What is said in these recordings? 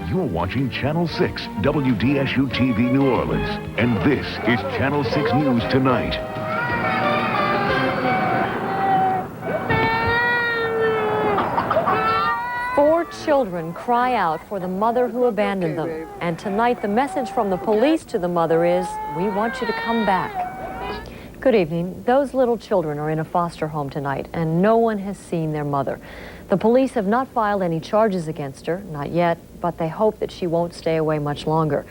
You're watching Channel 6, WDSU-TV New Orleans. And this is Channel 6 News Tonight. 4 children cry out for the mother who abandoned them. And tonight, the message from the police to the mother is, we want you to come back. Good evening. Those little children are in a foster home tonight, and no one has seen their mother. The police have not filed any charges against her, not yet, but they hope that she won't stay away much longer.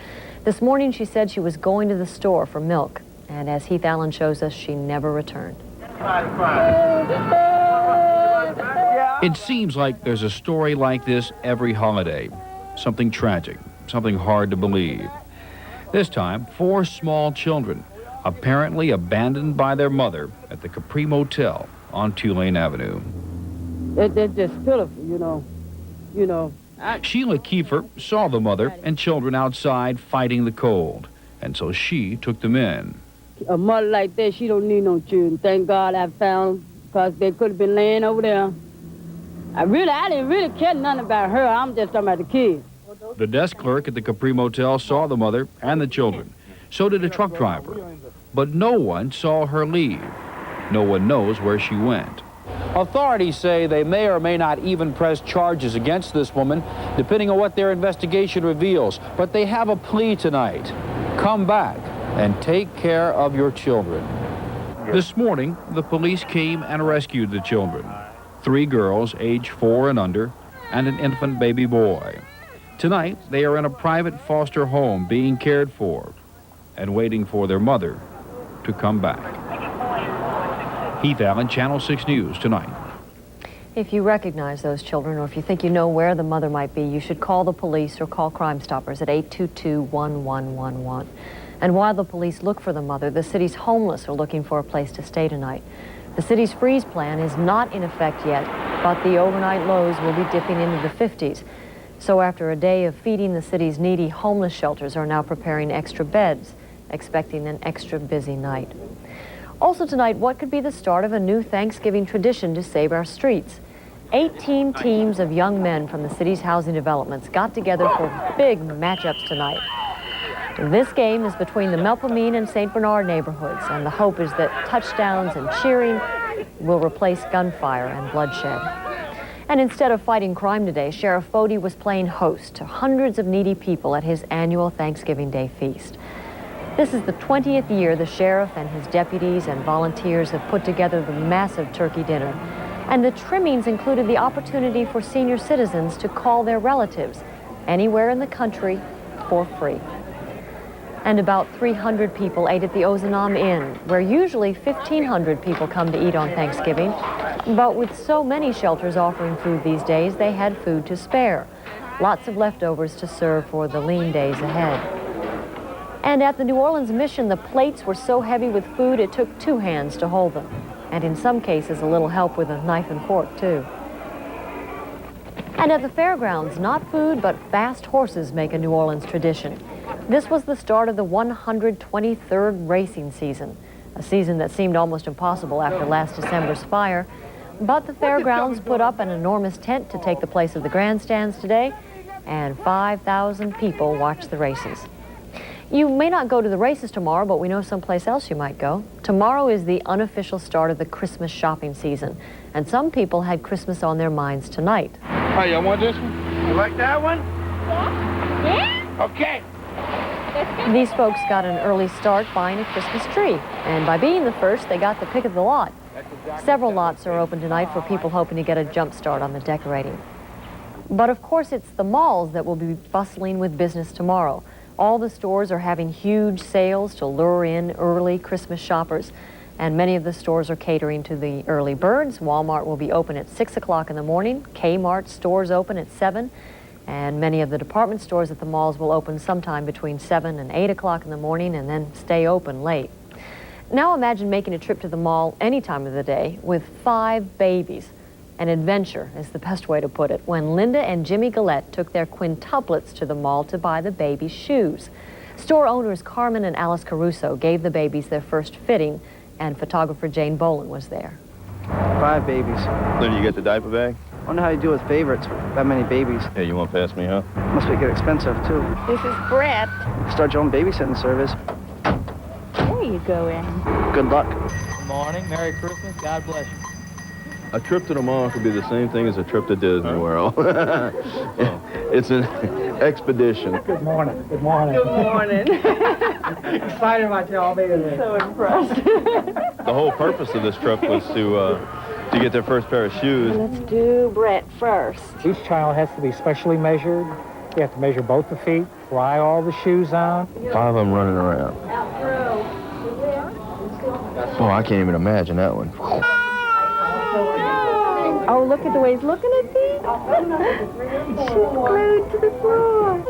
This morning, she said she was going to the store for milk, and as Heath Allen shows us, she never returned. It seems like there's a story like this every holiday. Something tragic, something hard to believe. This time, 4 small children, apparently abandoned by their mother at the Capri Motel on Tulane Avenue. They're just pitiful, you know. Sheila Kiefer saw the mother and children outside fighting the cold, and so she took them in. A mother like that, she don't need no children. Thank God I found them, because they could have been laying over there. I didn't really care nothing about her. I'm just talking about the kids. The desk clerk at the Capri Motel saw the mother and the children. So did a truck driver. But no one saw her leave. No one knows where she went. Authorities say they may or may not even press charges against this woman, depending on what their investigation reveals. But they have a plea tonight. Come back and take care of your children. This morning, the police came and rescued the children. 3 girls, age 4 and under, and an infant baby boy. Tonight, they are in a private foster home being cared for and waiting for their mother to come back. Heath Allen, Channel 6 News Tonight. If you recognize those children, or if you think you know where the mother might be, you should call the police or call Crime Stoppers at 822-1111. And while the police look for the mother, the city's homeless are looking for a place to stay tonight. The city's freeze plan is not in effect yet, but the overnight lows will be dipping into the 50s. So after a day of feeding the city's needy, homeless shelters are now preparing extra beds, expecting an extra busy night. Also tonight, what could be the start of a new Thanksgiving tradition to save our streets? 18 teams of young men from the city's housing developments got together for big matchups tonight. This game is between the Melpomene and St. Bernard neighborhoods, and the hope is that touchdowns and cheering will replace gunfire and bloodshed. And instead of fighting crime today, Sheriff Fody was playing host to hundreds of needy people at his annual Thanksgiving Day feast. This is the 20th year the sheriff and his deputies and volunteers have put together the massive turkey dinner. And the trimmings included the opportunity for senior citizens to call their relatives anywhere in the country for free. And about 300 people ate at the Ozanam Inn, where usually 1,500 people come to eat on Thanksgiving. But with so many shelters offering food these days, they had food to spare. Lots of leftovers to serve for the lean days ahead. And at the New Orleans Mission, the plates were so heavy with food it took 2 hands to hold them. And in some cases, a little help with a knife and fork, too. And at the Fairgrounds, not food, but fast horses make a New Orleans tradition. This was the start of the 123rd racing season, a season that seemed almost impossible after last December's fire. But the Fairgrounds put up an enormous tent to take the place of the grandstands today, and 5,000 people watched the races. You may not go to the races tomorrow, but we know someplace else you might go. Tomorrow is the unofficial start of the Christmas shopping season, and some people had Christmas on their minds tonight. Hey, you want this one? You like that one? Yeah. Okay. These folks got an early start buying a Christmas tree, and by being the first, they got the pick of the lot. Several lots are open tonight for people hoping to get a jump start on the decorating. But of course, it's the malls that will be bustling with business tomorrow. All the stores are having huge sales to lure in early Christmas shoppers, and many of the stores are catering to the early birds. Walmart will be open at 6 o'clock in the morning, Kmart stores open at 7, and many of the department stores at the malls will open sometime between 7 and 8 o'clock in the morning and then stay open late. Now imagine making a trip to the mall any time of the day with 5 babies. An adventure is the best way to put it, when Linda and Jimmy Gillette took their quintuplets to the mall to buy the babies' shoes. Store owners Carmen and Alice Caruso gave the babies their first fitting, and photographer Jane Boland was there. 5 babies. Did you get the diaper bag? Wonder how you do with favorites with that many babies. Hey, you want to pass me, huh? Must make it expensive, too. This is Brettt. Start your own babysitting service. There you go, Ann. Good luck. Good morning. Merry Christmas. God bless you. A trip to the mall could be the same thing as a trip to Disney World. It's an expedition. Good morning. Good morning. Good morning. Excited about y'all being there. So impressed. The whole purpose of this trip was to get their first pair of shoes. Let's do Brettt first. Each child has to be specially measured. You have to measure both the feet, try all the shoes on. 5 of them running around. Oh, I can't even imagine that one. Oh, look at the way he's looking at me. She's glued to the floor.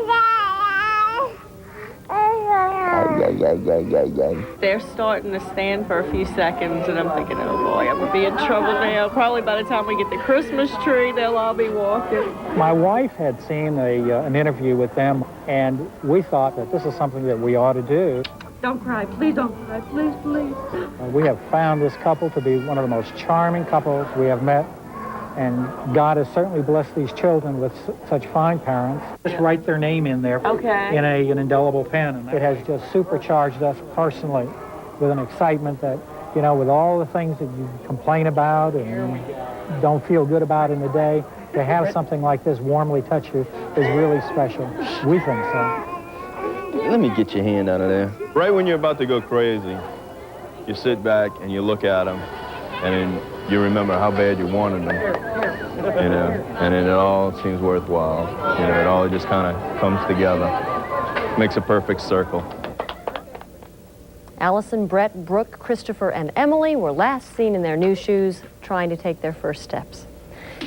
They're starting to stand for a few seconds, and I'm thinking, oh boy, I'm gonna be in trouble now. Probably by the time we get the Christmas tree, they'll all be walking. My wife had seen an interview with them, and we thought that this is something that we ought to do. Don't cry, please don't cry, please, please. We have found this couple to be one of the most charming couples we have met, and God has certainly blessed these children with such fine parents. Just write their name in there in an indelible pen, and it has just supercharged us personally with an excitement that, you know, with all the things that you complain about and don't feel good about in the day, to have something like this warmly touch you is really special. We think so. Let me get your hand out of there. Right when you're about to go crazy, you sit back and you look at them, and then you remember how bad you wanted them, you know, and then it all seems worthwhile. You know, it all just kind of comes together, makes a perfect circle. Allison, Brettt, Brooke, Christopher, and Emily were last seen in their new shoes trying to take their first steps.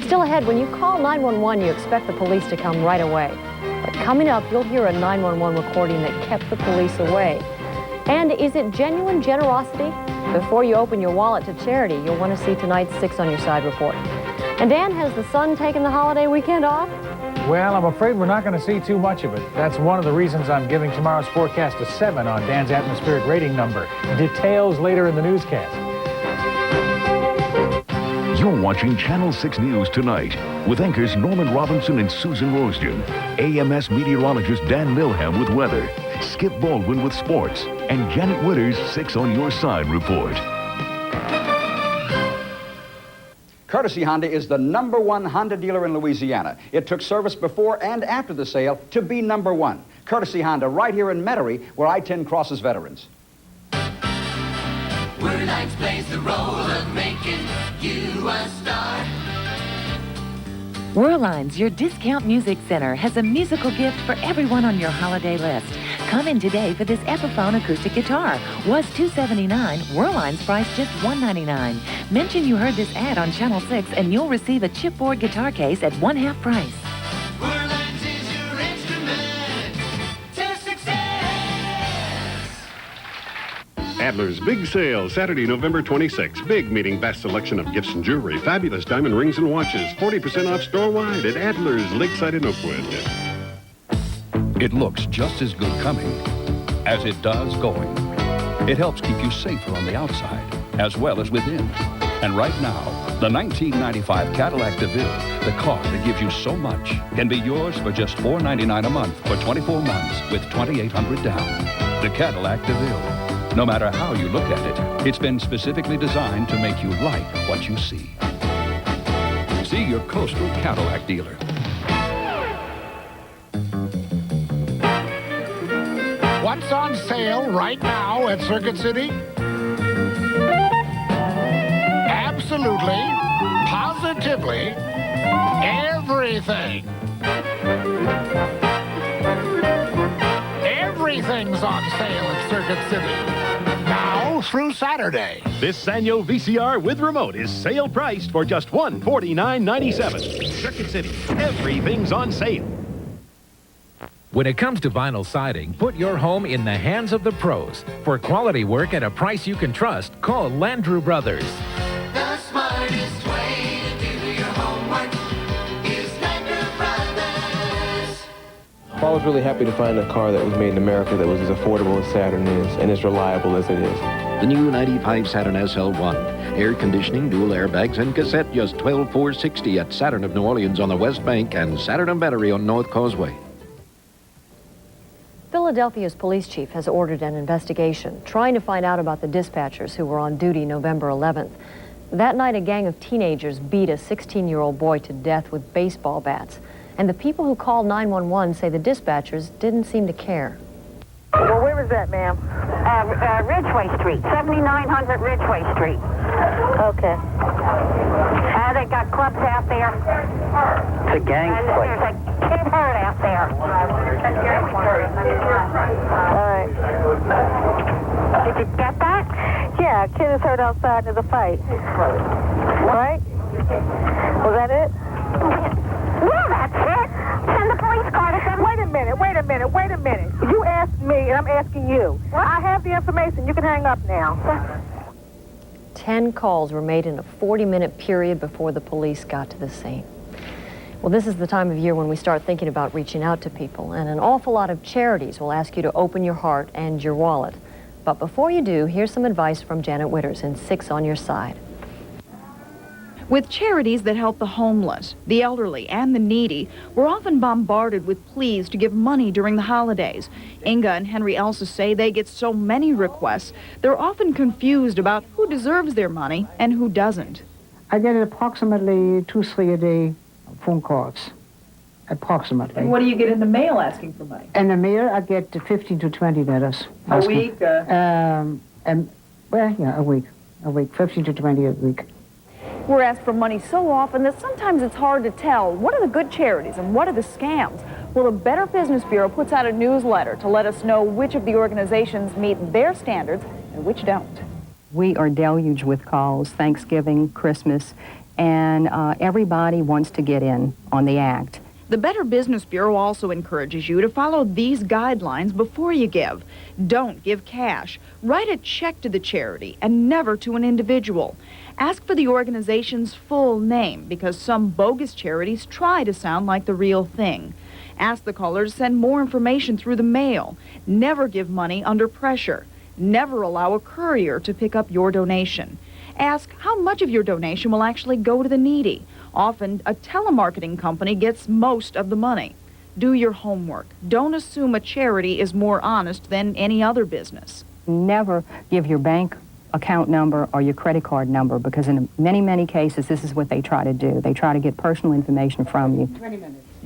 Still ahead, when you call 911, you expect the police to come right away. But coming up, you'll hear a 911 recording that kept the police away. And is it genuine generosity? Before you open your wallet to charity, you'll want to see tonight's 6 on Your Side report. And Dan, has the sun taken the holiday weekend off? Well, I'm afraid we're not going to see too much of it. That's one of the reasons I'm giving tomorrow's forecast a 7 on Dan's atmospheric rating number. Details later in the newscast. You're watching Channel 6 News Tonight with anchors Norman Robinson and Susan Rosden, AMS meteorologist Dan Milham with weather, Skip Baldwin with sports, and Janet Witter's 6 on Your Side report. Courtesy Honda is the #1 Honda dealer in Louisiana. It took service before and after the sale to be #1. Courtesy Honda right here in Metairie, where I-10 crosses Veterans. Werlines plays the role of making you a star. Werlines, your discount music center, has a musical gift for everyone on your holiday list. Come in today for this Epiphone acoustic guitar. Was $279, Werlines price just $199. Mention you heard this ad on Channel 6 and you'll receive a chipboard guitar case at 1/2 price. Werlines is your instrument to success. Adler's Big Sale, Saturday, November 26th. Big meeting, vast selection of gifts and jewelry, fabulous diamond rings and watches, 40% off store-wide at Adler's, Lakeside in Oakwood. It looks just as good coming as it does going. It helps keep you safer on the outside as well as within. And right now, the 1995 Cadillac DeVille, the car that gives you so much, can be yours for just $499 a month for 24 months with $2,800 down. The Cadillac DeVille. No matter how you look at it, it's been specifically designed to make you like what you see. See your Coastal Cadillac dealer. What's on sale right now at Circuit City? Absolutely, positively, everything. Everything's on sale at Circuit City. Now through Saturday. This Sanyo VCR with remote is sale priced for just $149.97. Circuit City, everything's on sale. When it comes to vinyl siding, put your home in the hands of the pros. For quality work at a price you can trust, call Landrew Brothers. The smartest way to do your homework is Landrew Brothers. I was really happy to find a car that was made in America that was as affordable as Saturn is and as reliable as it is. The new 95 Saturn SL1 Air conditioning, dual airbags, and cassette, just $12,460 at Saturn of New Orleans on the West Bank and Saturn and Battery on North Causeway. Philadelphia's police chief has ordered an investigation, trying to find out about the dispatchers who were on duty November 11th. That night, a gang of teenagers beat a 16-year-old boy to death with baseball bats. And the people who called 911 say the dispatchers didn't seem to care. Well, where was that, ma'am? Ridgeway Street, 7900 Ridgeway Street. Okay. They got clubs out there. It's a gang And fight. there's a kid hurt out there. All right. Did you get that? Yeah, a kid is hurt outside of the fight. Right? Was that it? Yeah, that's it. Send the police car to them. Wait a minute. You asked me, and I'm asking you. What? I have the information. You can hang up now. 10 calls were made in a 40-minute period before the police got to the scene. Well, this is the time of year when we start thinking about reaching out to people, and an awful lot of charities will ask you to open your heart and your wallet. But before you do, here's some advice from Janet Witters in 6 on Your Side. With charities that help the homeless, the elderly, and the needy, we're often bombarded with pleas to give money during the holidays. Inga and Henry Elsa say they get so many requests, they're often confused about who deserves their money and who doesn't. I get approximately 2-3 a day phone calls, approximately. And what do you get in the mail asking for money? In the mail, I get 15 to 20 letters. A week? Well, yeah, a week, 15 to 20 a week. We're asked for money so often that sometimes it's hard to tell what are the good charities and what are the scams. Well, the Better Business Bureau puts out a newsletter to let us know which of the organizations meet their standards and which don't. We are deluged with calls, Thanksgiving, Christmas, and everybody wants to get in on the act. The Better Business Bureau also encourages you to follow these guidelines before you give. Don't give cash. Write a check to the charity and never to an individual. Ask for the organization's full name because some bogus charities try to sound like the real thing. Ask the caller to send more information through the mail. Never give money under pressure. Never allow a courier to pick up your donation. Ask how much of your donation will actually go to the needy. Often, a telemarketing company gets most of the money. Do your homework. Don't assume a charity is more honest than any other business. Never give your bank account number or your credit card number because in many, many cases, this is what they try to do. They try to get personal information from you.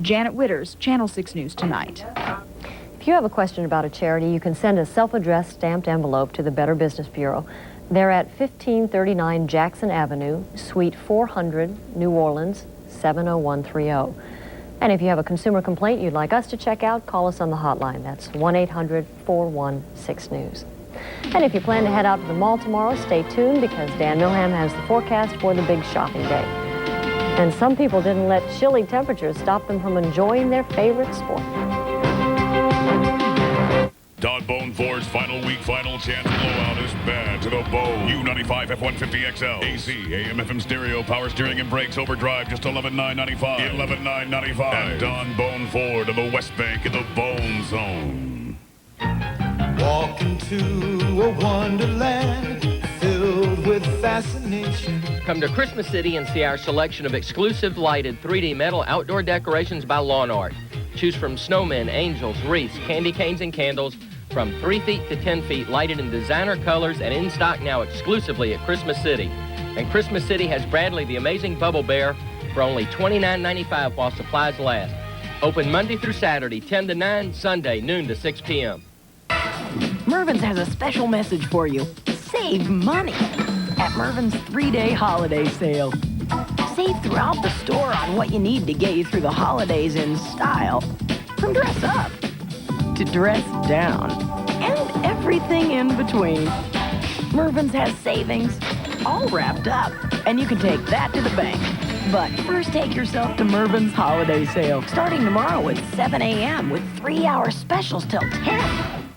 Janet Witters, Channel 6 News Tonight. If you have a question about a charity, you can send a self-addressed stamped envelope to the Better Business Bureau. They're at 1539 Jackson Avenue, Suite 400, New Orleans, 70130. And if you have a consumer complaint you'd like us to check out, call us on the hotline. That's 1-800-416-NEWS. And if you plan to head out to the mall tomorrow, stay tuned because Dan Milham has the forecast for the big shopping day. And some people didn't let chilly temperatures stop them from enjoying their favorite sport. Todd Bone Ford's final week, final chance blowout is bad to the bone. U95 F-150XL. AC, AM, FM stereo, power steering and brakes, overdrive, just $11,995. $11,995. And Don Bone Ford of the West Bank in the Bone Zone. Walk into a wonderland filled with fascination. Come to Christmas City and see our selection of exclusive lighted 3D metal outdoor decorations by Lawn Art. Choose from snowmen, angels, wreaths, candy canes, and candles from 3 feet to 10 feet, lighted in designer colors and in stock now exclusively at Christmas City. And Christmas City has Bradley the Amazing Bubble Bear for only $29.95 while supplies last. Open Monday through Saturday, 10 to 9, Sunday, noon to 6 p.m. Mervyn's has a special message for you. Save money at Mervyn's 3-day holiday sale. Save throughout the store on what you need to get you through the holidays in style. From dress up to dress down and everything in between. Mervyn's has savings all wrapped up, and you can take that to the bank. But first take yourself to Mervyn's holiday sale, starting tomorrow at 7 a.m. with 3-hour specials till 10.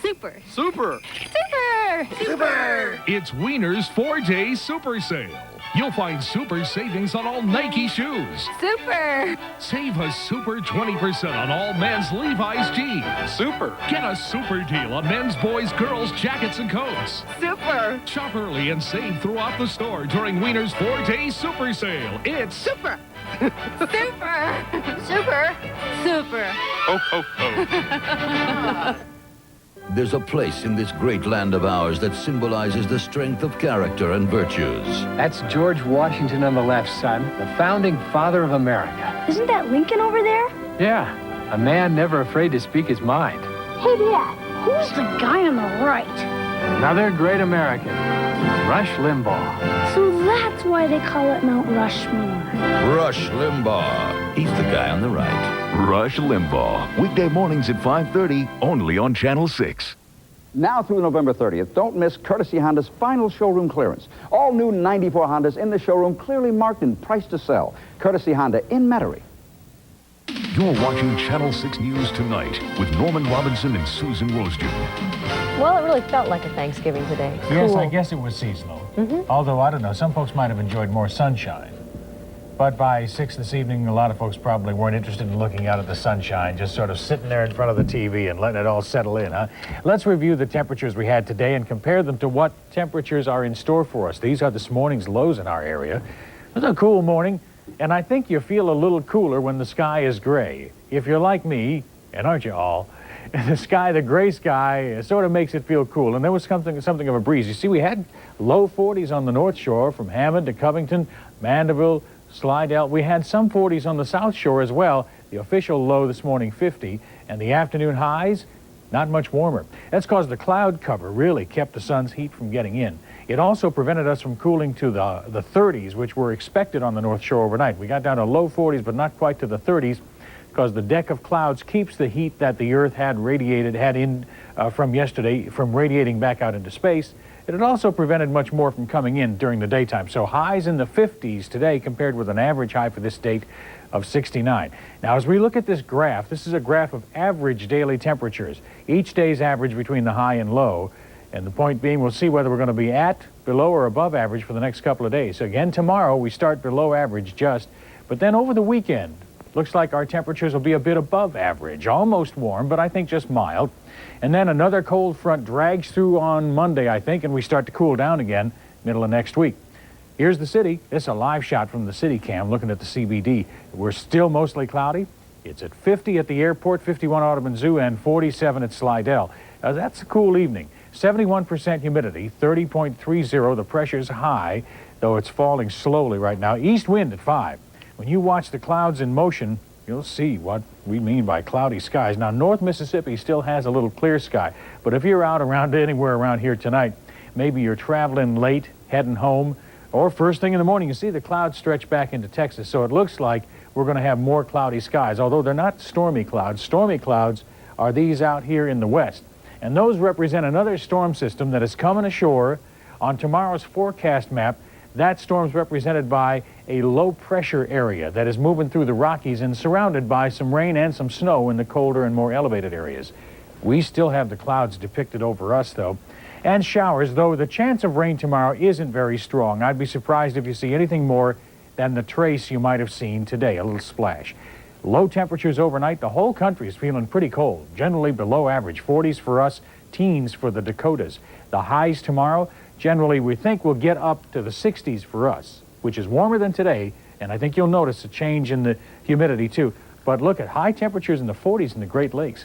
Super. Super. Super. Super! Super! It's Wiener's 4-day super sale. You'll find super savings on all Nike shoes. Super! Save a super 20% on all men's Levi's jeans. Super! Get a super deal on men's, boys, girls, jackets, and coats. Super! Shop early and save throughout the store during Wiener's 4-day super sale. It's Super! Super! Super! Super! ho, ho, ho. There's a place in this great land of ours that symbolizes the strength of character and virtues. That's George Washington on the left, son, the founding father of America. Isn't that Lincoln over there? Yeah, a man never afraid to speak his mind. Hey, Dad, who's the guy on the right? Another great American, Rush Limbaugh. So that's why they call it Mount Rushmore. Rush Limbaugh. He's the guy on the right. Rush Limbaugh. Weekday mornings at 5:30, only on Channel 6. Now through November 30th, don't miss Courtesy Honda's final showroom clearance. All new 94 Hondas in the showroom, clearly marked and priced to sell. Courtesy Honda in Metairie. You're watching Channel 6 News Tonight with Norman Robinson and Susan Rosgen. Well, it really felt like a Thanksgiving today. Yes, Cool. I guess it was seasonal. Although, I don't know, some folks might have enjoyed more sunshine. But by 6 this evening, a lot of folks probably weren't interested in looking out at the sunshine, just sort of sitting there in front of the TV and letting it all settle in, huh? Let's review the temperatures we had today and compare them to what temperatures are in store for us. These are this morning's lows in our area. It was a cool morning, and I think you feel a little cooler when the sky is gray. If you're like me, and aren't you all, the gray sky sort of makes it feel cool. And there was something of a breeze. You see, we had low 40s on the North Shore from Hammond to Covington, Mandeville, Slidell. We had some 40s on the South Shore as well. The official low this morning, 50, and the afternoon highs, not much warmer. That's because the cloud cover really kept the sun's heat from getting in. It also prevented us from cooling to the 30s, which were expected on the North Shore overnight. We got down to low 40s, but not quite to the 30s, because the deck of clouds keeps the heat that the Earth had in from yesterday from radiating back out into space. It had also prevented much more from coming in during the daytime. So highs in the 50s today compared with an average high for this date of 69. Now, as we look at this graph, this is a graph of average daily temperatures. Each day's average between the high and low. And the point being, we'll see whether we're going to be at, below, or above average for the next couple of days. So again, tomorrow we start below average just, but then over the weekend, looks like our temperatures will be a bit above average, almost warm, but I think just mild. And then another cold front drags through on Monday, I think, and we start to cool down again middle of next week. Here's the city. This is a live shot from the city cam looking at the CBD. We're still mostly cloudy. It's at 50 at the airport, 51 Audubon Zoo, and 47 at Slidell. That's a cool evening. 71% humidity, 30.30. The pressure's high, though it's falling slowly right now. East wind at 5. When you watch the clouds in motion, you'll see what we mean by cloudy skies. Now, North Mississippi still has a little clear sky, but if you're out around anywhere around here tonight, maybe you're traveling late, heading home, or first thing in the morning, you see the clouds stretch back into Texas, so it looks like we're going to have more cloudy skies, although they're not stormy clouds. Stormy clouds are these out here in the west, and those represent another storm system that is coming ashore on tomorrow's forecast map. That storm's represented by a low-pressure area that is moving through the Rockies and surrounded by some rain and some snow in the colder and more elevated areas. We still have the clouds depicted over us, though, and showers, though the chance of rain tomorrow isn't very strong. I'd be surprised if you see anything more than the trace you might have seen today, a little splash. Low temperatures overnight. The whole country is feeling pretty cold, generally below average. 40s for us, teens for the Dakotas. The highs tomorrow, generally, we think we'll get up to the 60s for us, which is warmer than today, and I think you'll notice a change in the humidity, too. But look at high temperatures in the 40s in the Great Lakes.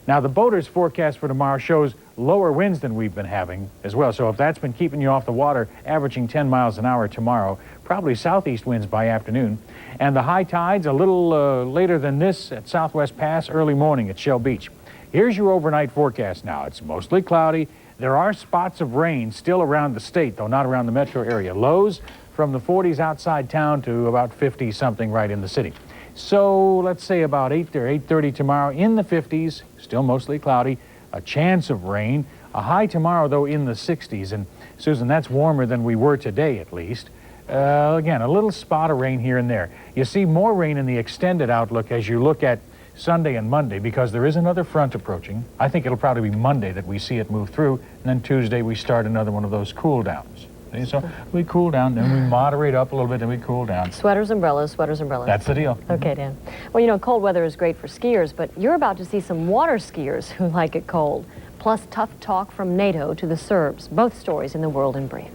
Now, the boaters' forecast for tomorrow shows lower winds than we've been having as well, so if that's been keeping you off the water, averaging 10 miles an hour tomorrow, probably southeast winds by afternoon. And the high tides a little later than this at Southwest Pass, early morning at Shell Beach. Here's your overnight forecast now. It's mostly cloudy. There are spots of rain still around the state, though not around the metro area. Lows from the 40s outside town to about 50-something right in the city. So let's say about 8 or 8:30 tomorrow in the 50s, still mostly cloudy, a chance of rain. A high tomorrow, though, in the 60s. And, Susan, that's warmer than we were today, at least. Again, a little spot of rain here and there. You see more rain in the extended outlook as you look at Sunday and Monday, because there is another front approaching. I think it'll probably be Monday that we see it move through, and then Tuesday we start another one of those cool downs. See, so we cool down, then we moderate up a little bit, then we cool down. Sweaters, umbrellas, sweaters, umbrellas. That's the deal. Okay, Dan. Well, you know, cold weather is great for skiers, but you're about to see some water skiers who like it cold. Plus tough talk from NATO to the Serbs. Both stories in the World in Brief.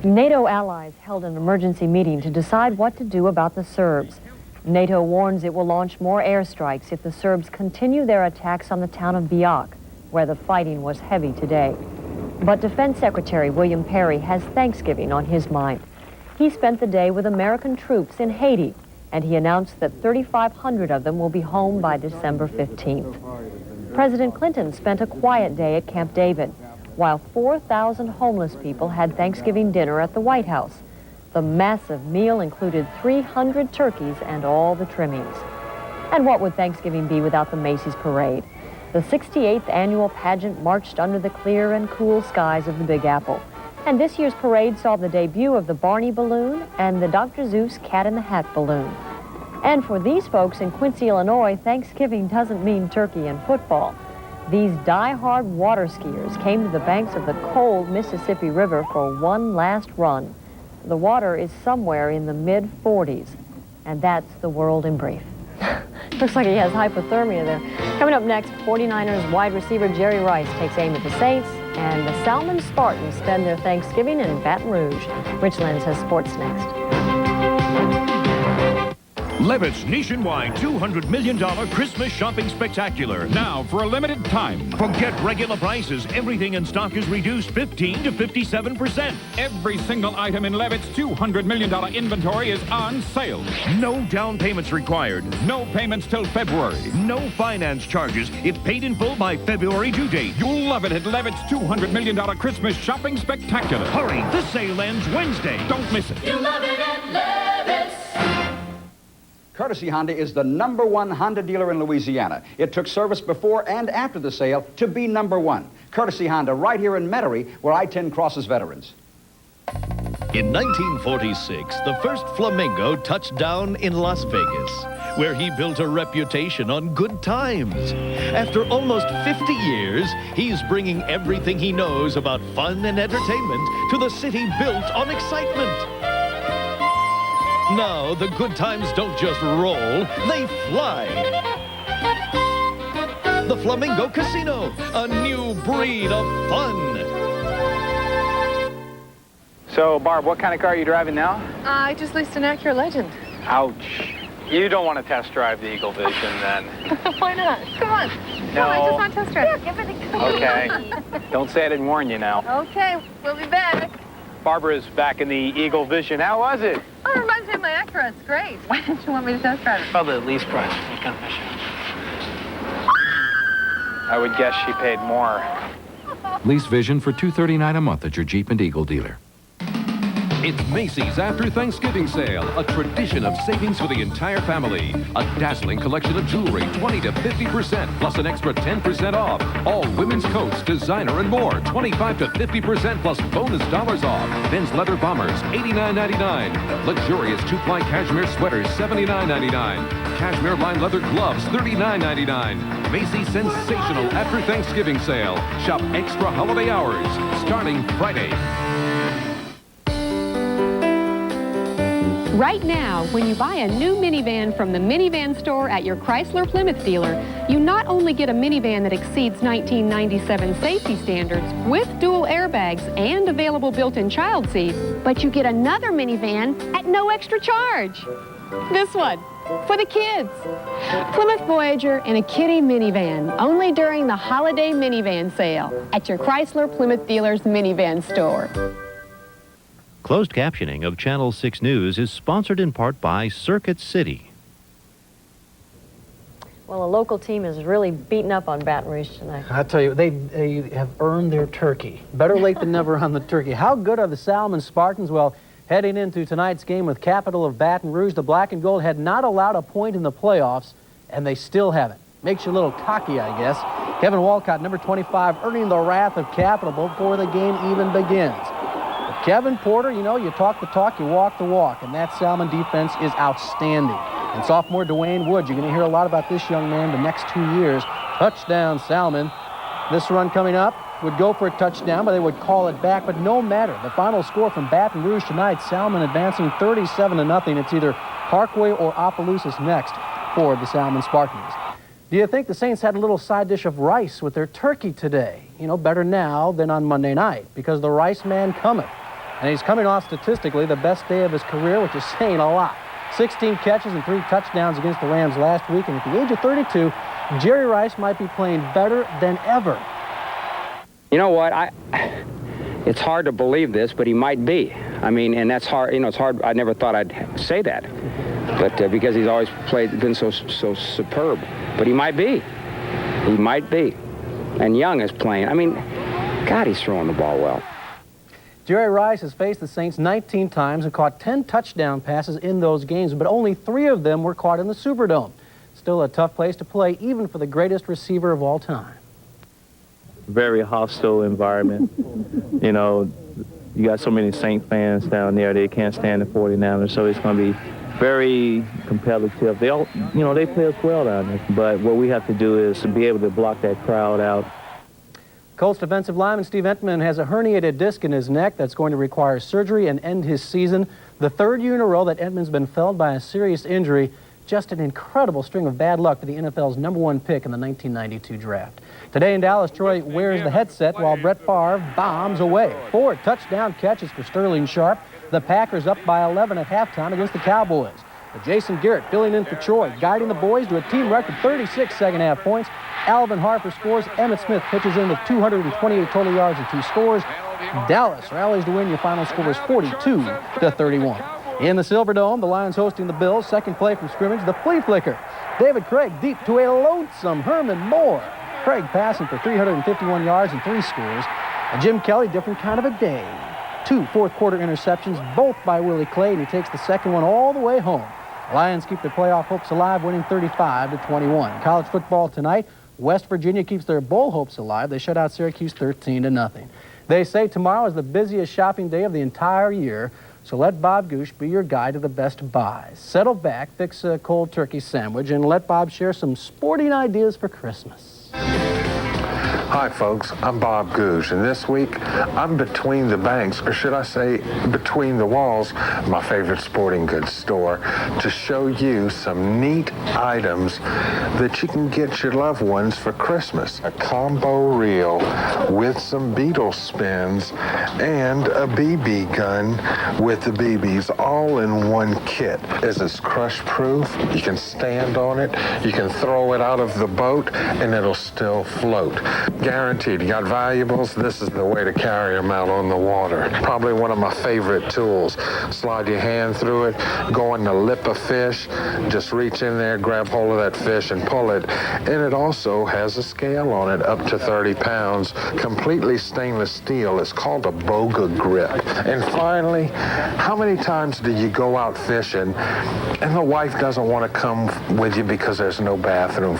NATO allies held an emergency meeting to decide what to do about the Serbs. NATO warns it will launch more airstrikes if the Serbs continue their attacks on the town of Biak, where the fighting was heavy today. But Defense Secretary William Perry has Thanksgiving on his mind. He spent the day with American troops in Haiti, and he announced that 3,500 of them will be home by December 15th. President Clinton spent a quiet day at Camp David, while 4,000 homeless people had Thanksgiving dinner at the White House. The massive meal included 300 turkeys and all the trimmings. And what would Thanksgiving be without the Macy's Parade? The 68th annual pageant marched under the clear and cool skies of the Big Apple. And this year's parade saw the debut of the Barney balloon and the Dr. Seuss Cat in the Hat balloon. And for these folks in Quincy, Illinois, Thanksgiving doesn't mean turkey and football. These die-hard water skiers came to the banks of the cold Mississippi River for one last run. The water is somewhere in the mid-40s, and that's the World in Brief. Looks like he has hypothermia there. Coming up next, 49ers wide receiver Jerry Rice takes aim at the Saints, and the Salmon Spartans spend their Thanksgiving in Baton Rouge. Rich Lenz has sports next. Levitt's nationwide $200 million Christmas shopping spectacular. Now, for a limited time, forget regular prices. Everything in stock is reduced 15 to 57%. Every single item in Levitt's $200 million inventory is on sale. No down payments required. No payments till February. No finance charges if paid in full by February due date. You'll love it at Levitt's $200 million Christmas shopping spectacular. Hurry, the sale ends Wednesday. Don't miss it. You'll love it at Levitt's. Courtesy Honda is the #1 Honda dealer in Louisiana. It took service before and after the sale to be #1. Courtesy Honda right here in Metairie, where I-10 crosses Veterans. In 1946, the first Flamingo touched down in Las Vegas, where he built a reputation on good times. After almost 50 years, he's bringing everything he knows about fun and entertainment to the city built on excitement. Now, the good times don't just roll, they fly. The Flamingo Casino, a new breed of fun. So, Barb, what kind of car are you driving now? I just leased an Acura Legend. Ouch. You don't want to test drive the Eagle Vision, then. Why not? Come on. No. Come on, I just want to test drive. Yeah, give it a go. Okay. Don't say I didn't warn you now. Okay, we'll be back. Barbara's back in the Eagle Vision. How was it? Oh, it reminds me of my Acura. It's great. Why didn't you want me to test drive it? Probably the lease price. I would guess she paid more. Lease Vision for $239 a month at your Jeep and Eagle dealer. It's Macy's After Thanksgiving Sale, a tradition of savings for the entire family. A dazzling collection of jewelry, 20 to 50%, plus an extra 10% off. All women's coats, designer, and more, 25 to 50% plus bonus dollars off. Men's leather bombers, $89.99. Luxurious two-ply cashmere sweaters, $79.99. Cashmere lined leather gloves, $39.99. Macy's sensational After Thanksgiving Sale. Shop extra holiday hours, starting Friday. Right now, when you buy a new minivan from the minivan store at your Chrysler Plymouth dealer, you not only get a minivan that exceeds 1997 safety standards with dual airbags and available built-in child seats, but you get another minivan at no extra charge. This one, for the kids. Plymouth Voyager and a kiddie minivan, only during the holiday minivan sale at your Chrysler Plymouth dealer's minivan store. Closed captioning of Channel 6 News is sponsored in part by Circuit City. Well, a local team is really beaten up on Baton Rouge tonight. I tell you, they have earned their turkey. Better late than never on the turkey. How good are the Salmon Spartans? Well, heading into tonight's game with capital of Baton Rouge, the Black and Gold had not allowed a point in the playoffs, and they still haven't. Makes you a little cocky, I guess. Kevin Walcott, number 25, earning the wrath of capital before the game even begins. Kevin Porter, you know, you talk the talk, you walk the walk, and that Salmon defense is outstanding. And sophomore Dwayne Woods, you're going to hear a lot about this young man the next 2 years. Touchdown, Salmon. This run coming up would go for a touchdown, but they would call it back. But no matter. The final score from Baton Rouge tonight, Salmon advancing 37-0. It's either Parkway or Opelousas next for the Salmon Spartans. Do you think the Saints had a little side dish of rice with their turkey today? You know, better now than on Monday night, because the rice man cometh. And he's coming off statistically the best day of his career, which is saying a lot. 16 catches and 3 touchdowns against the Rams last week, and at the age of 32, Jerry Rice might be playing better than ever. You know what? It's hard to believe this, but he might be. I mean, and that's hard. You know, it's hard. I never thought I'd say that, but because he's always been so superb. But he might be. He might be. And Young is playing. I mean, God, he's throwing the ball well. Jerry Rice has faced the Saints 19 times and caught 10 touchdown passes in those games, but only 3 of them were caught in the Superdome. Still a tough place to play, even for the greatest receiver of all time. Very hostile environment. You know, you got so many Saint fans down there, they can't stand the 49ers, so it's going to be very competitive. They all, you know, they play us well down there, but what we have to do is to be able to block that crowd out. Colts defensive lineman Steve Entman has a herniated disc in his neck that's going to require surgery and end his season. The 3rd year in a row that Entman's been felled by a serious injury. Just an incredible string of bad luck for the NFL's #1 pick in the 1992 draft. Today in Dallas, Troy wears the headset while Brett Farve bombs away. 4 touchdown catches for Sterling Sharp. The Packers up by 11 at halftime against the Cowboys. But Jason Garrett filling in for Troy, guiding the boys to a team record 36 second-half points. Alvin Harper scores. Emmitt Smith pitches in with 228 total yards and 2 scores. Dallas rallies to win. Your final score is 42-31. In the Silverdome, the Lions hosting the Bills. Second play from scrimmage, the flea flicker. David Craig deep to a lonesome Herman Moore. Craig passing for 351 yards and 3 scores. And Jim Kelly, different kind of a day. 2 fourth-quarter interceptions, both by Willie Clay, and he takes the second one all the way home. Lions keep their playoff hopes alive, winning 35-21. College football tonight, West Virginia keeps their bowl hopes alive. They shut out Syracuse 13-0. They say tomorrow is the busiest shopping day of the entire year, so let Bob Goosh be your guide to the best buys. Settle back, fix a cold turkey sandwich, and let Bob share some sporting ideas for Christmas. Hi folks, I'm Bob Goosh, and this week I'm between the banks, or should I say between the walls, my favorite sporting goods store, to show you some neat items that you can get your loved ones for Christmas. A combo reel with some beetle spins and a BB gun with the BBs all in one kit. It's crush proof, you can stand on it, you can throw it out of the boat and it'll still float. Guaranteed. You got valuables, this is the way to carry them out on the water. Probably one of my favorite tools. Slide your hand through it, go in the lip of fish, just reach in there, grab hold of that fish and pull it. And it also has a scale on it up to 30 pounds, completely stainless steel. It's called a Boga grip. And finally, how many times do you go out fishing and the wife doesn't want to come with you because there's no bathroom